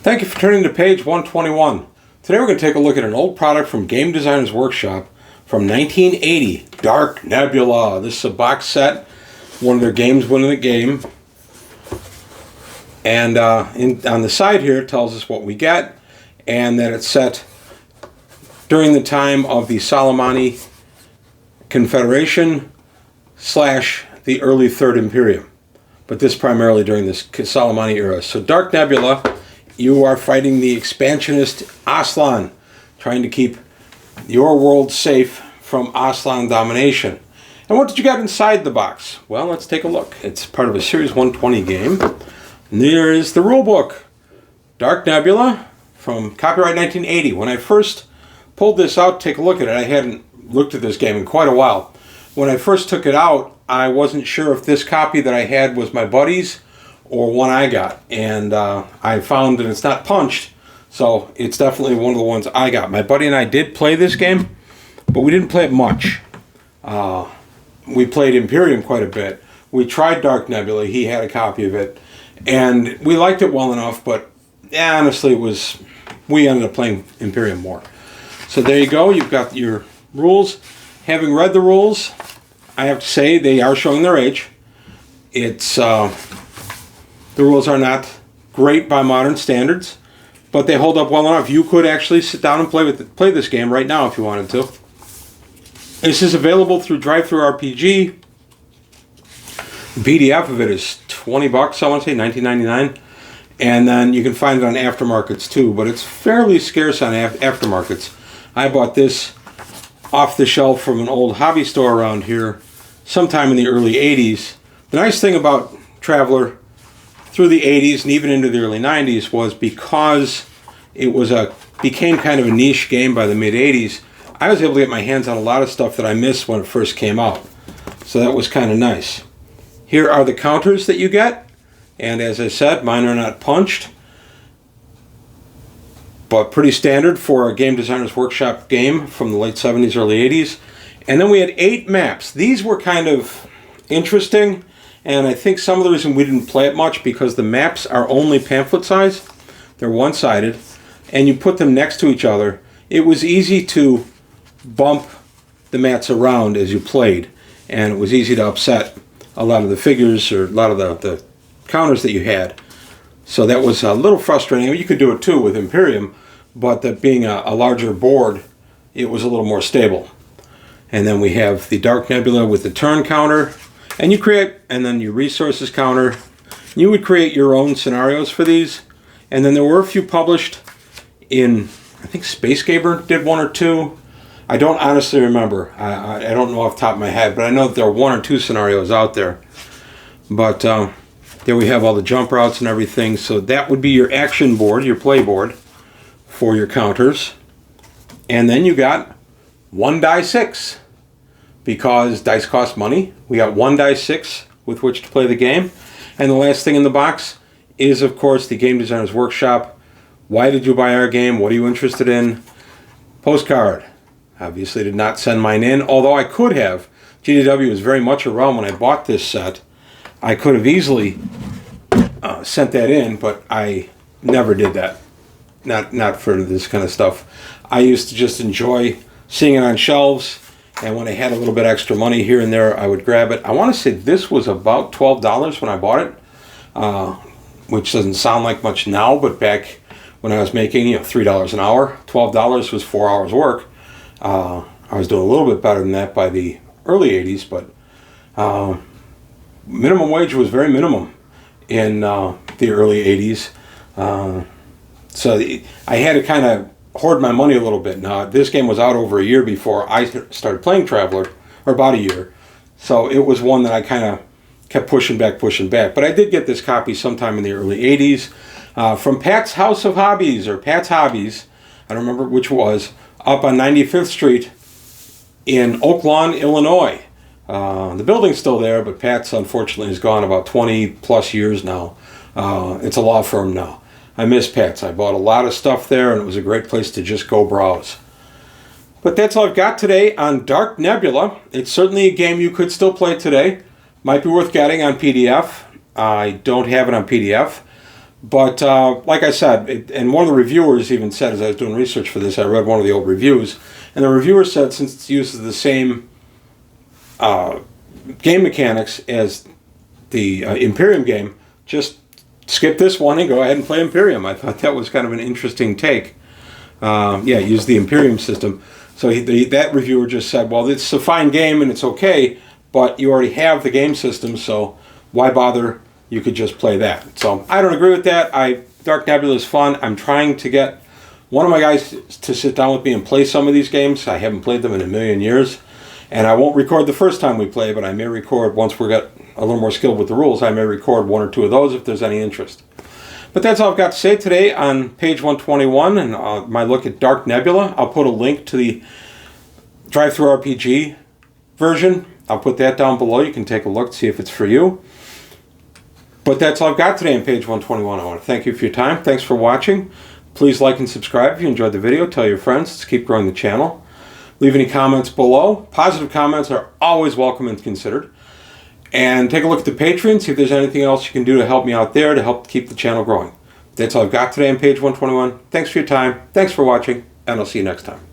Thank you for turning to page 121. Today we're going to take a look at an old product from Game Designers Workshop from 1980, Dark Nebula. This is a box set, one of their games winning the game. And on the side here it tells us what we get, and that it's set during the time of the Soleimani Confederation / the early Third Imperium. But this primarily during this Soleimani era. So Dark Nebula, you are fighting the expansionist Aslan, trying to keep your world safe from Aslan domination. And what did you get inside the box? Well, let's take a look. It's part of a Series 120 game. And there is the rule book. Dark Nebula from copyright 1980. When I first pulled this out, take a look at it. I hadn't looked at this game in quite a while. When I first took it out, I wasn't sure if this copy that I had was my buddy's or one I got, and I found that it's not punched, so it's definitely one of the ones I got. My buddy and I did play this game, but we didn't play it much. We played Imperium quite a bit. We tried Dark Nebula. He had a copy of it, and we liked it well enough, but honestly, we ended up playing Imperium more. So there you go. You've got your rules. Having read the rules, I have to say they are showing their age. It's the rules are not great by modern standards, but they hold up well enough. You could actually sit down and play this game right now if you wanted to. This is available through DriveThruRPG. The PDF of it is $20, I want to say, $19.99. And then you can find it on aftermarkets too, but it's fairly scarce on aftermarkets. I bought this off the shelf from an old hobby store around here sometime in the early 80s. The nice thing about Traveler through the 80s and even into the early 90s was because it became kind of a niche game by the mid 80s, I was able to get my hands on a lot of stuff that I missed when it first came out. So that was kind of nice. Here are the counters that you get, and as I said, mine are not punched, but pretty standard for a Game Designers Workshop game from the late 70s, early 80s. And then we had 8 maps. These were kind of interesting, and I think some of the reason we didn't play it much because the maps are only pamphlet size. They're one-sided, and you put them next to each other. It was easy to bump the mats around as you played, and it was easy to upset a lot of the figures or a lot of the counters that you had. So that was a little frustrating. You could do it too with Imperium, but that being a larger board, it was a little more stable. And then we have the Dark Nebula with the turn counter, and you create, and then your resources counter. You would create your own scenarios for these, and then there were a few published in, I think Space Gamer did 1 or 2. I don't honestly remember. I don't know off the top of my head, but I know that there are 1 or 2 scenarios out there. But there we have all the jump routes and everything. So that would be your action board, your play board for your counters. And then you got 1 die 6. Because dice cost money, we got 1 die 6 with which to play the game. And the last thing in the box is, of course, the Game Designers Workshop. Why did you buy our game? What are you interested in? Postcard. Obviously did not send mine in, although I could have. GDW was very much around when I bought this set. I could have easily sent that in, but I never did that. Not for this kind of stuff. I used to just enjoy seeing it on shelves, and when I had a little bit extra money here and there, I would grab it. I want to say this was about $12 when I bought it, which doesn't sound like much now, but back when I was making $3 an hour, $12 was 4 hours work. I was doing a little bit better than that by the early 80s, but minimum wage was very minimum in the early 80s. So I had to kind of hoard my money a little bit. Now, this game was out over a year before I started playing Traveler, or about a year. So it was one that I kind of kept pushing back. But I did get this copy sometime in the early 80s from Pat's House of Hobbies, or Pat's Hobbies, I don't remember which was, up on 95th Street in Oak Lawn, Illinois. The building's still there, but Pat's unfortunately is gone about 20 plus years now. It's a law firm now. I miss Pat's. I bought a lot of stuff there, and it was a great place to just go browse. But that's all I've got today on Dark Nebula. It's certainly a game you could still play today. Might be worth getting on PDF. I don't have it on PDF, But like I said, and one of the reviewers even said, as I was doing research for this, I read one of the old reviews, and the reviewer said since it uses the same game mechanics as the Imperium game, just skip this one and go ahead and play Imperium. I thought that was kind of an interesting take. Yeah, use the Imperium system. So that reviewer just said, well, it's a fine game and it's okay, but you already have the game system, so why bother? You could just play that. So I don't agree with that. Dark Nebula is fun. I'm trying to get one of my guys to sit down with me and play some of these games. I haven't played them in a million years. And I won't record the first time we play, but I may record, once we get a little more skilled with the rules, I may record one or two of those if there's any interest. But that's all I've got to say today on page 121 and my look at Dark Nebula. I'll put a link to the Drive-Thru RPG version. I'll put that down below. You can take a look, see if it's for you. But that's all I've got today on page 121. I want to thank you for your time. Thanks for watching. Please like and subscribe if you enjoyed the video. Tell your friends. Let's keep growing the channel. Leave any comments below. Positive comments are always welcome and considered. And take a look at the Patreon, see if there's anything else you can do to help me out there to help keep the channel growing. That's all I've got today on page 121. Thanks for your time. Thanks for watching, and I'll see you next time.